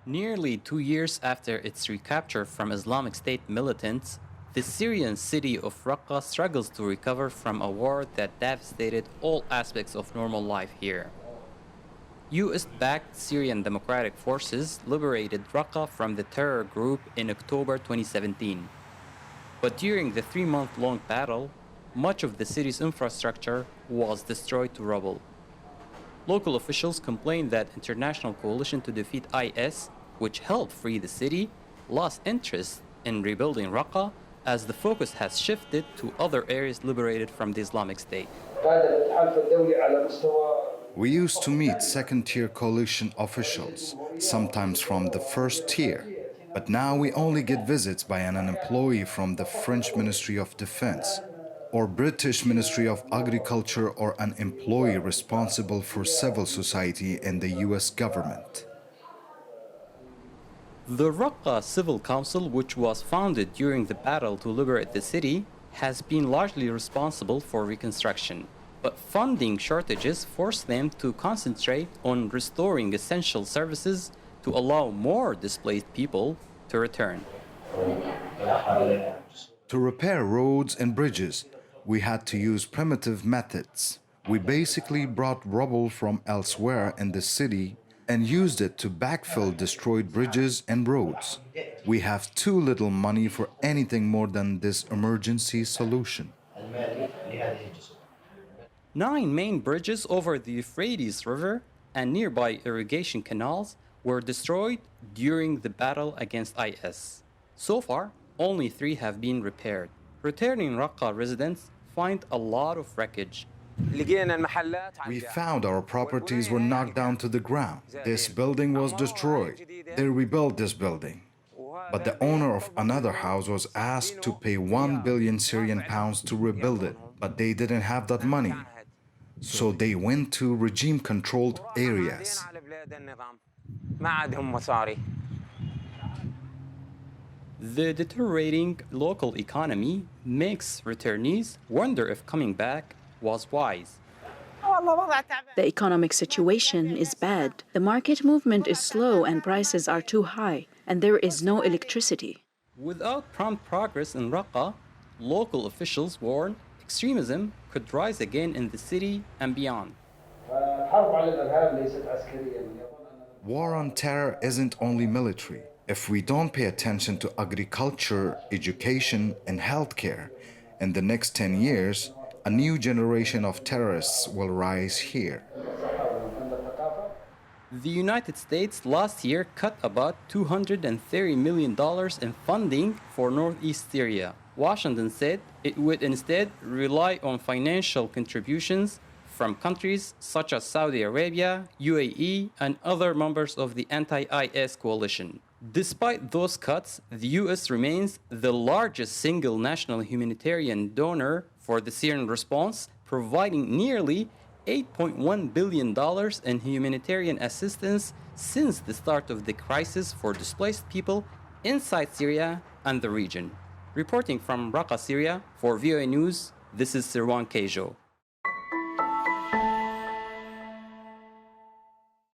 Nearly 2 years after its recapture from Islamic State militants, the Syrian city of Raqqa struggles to recover from a war that devastated all aspects of normal life here. US-backed Syrian Democratic Forces liberated Raqqa from the terror group in October 2017. But during the 3-month-long battle, much of the city's infrastructure was destroyed to rubble. Local officials complained that International Coalition to Defeat IS, which helped free the city, lost interest in rebuilding Raqqa as the focus has shifted to other areas liberated from the Islamic State. We used to meet second-tier coalition officials, sometimes from the first tier, but now we only get visits by an employee from the French Ministry of Defense, or British Ministry of Agriculture, or an employee responsible for civil society in the US government. The Raqqa Civil Council, which was founded during the battle to liberate the city, has been largely responsible for reconstruction. But funding shortages forced them to concentrate on restoring essential services to allow more displaced people to return. To repair roads and bridges, we had to use primitive methods. We basically brought rubble from elsewhere in the city and used it to backfill destroyed bridges and roads. We have too little money for anything more than this emergency solution. 9 main bridges over the Euphrates River and nearby irrigation canals were destroyed during the battle against IS. So far, only 3 have been repaired. Returning Raqqa residents find a lot of wreckage. We found our properties were knocked down to the ground. This building was destroyed. They rebuilt this building. But the owner of another house was asked to pay 1 billion Syrian pounds to rebuild it, but they didn't have that money. So they went to regime-controlled areas. The deteriorating local economy makes returnees wonder if coming back was wise. The economic situation is bad. The market movement is slow and prices are too high, and there is no electricity. Without prompt progress in Raqqa, local officials warn extremism could rise again in the city and beyond. War on terror isn't only military. If we don't pay attention to agriculture, education, and healthcare, in the next 10 years, a new generation of terrorists will rise here. The United States last year cut about $230 million in funding for northeast Syria. Washington said it would instead rely on financial contributions from countries such as Saudi Arabia, UAE, and other members of the anti-IS coalition. Despite those cuts, the US remains the largest single national humanitarian donor for the Syrian response, providing nearly $8.1 billion in humanitarian assistance since the start of the crisis for displaced people inside Syria and the region. Reporting from Raqqa, Syria, for VOA News, this is Sirwan Kajjo.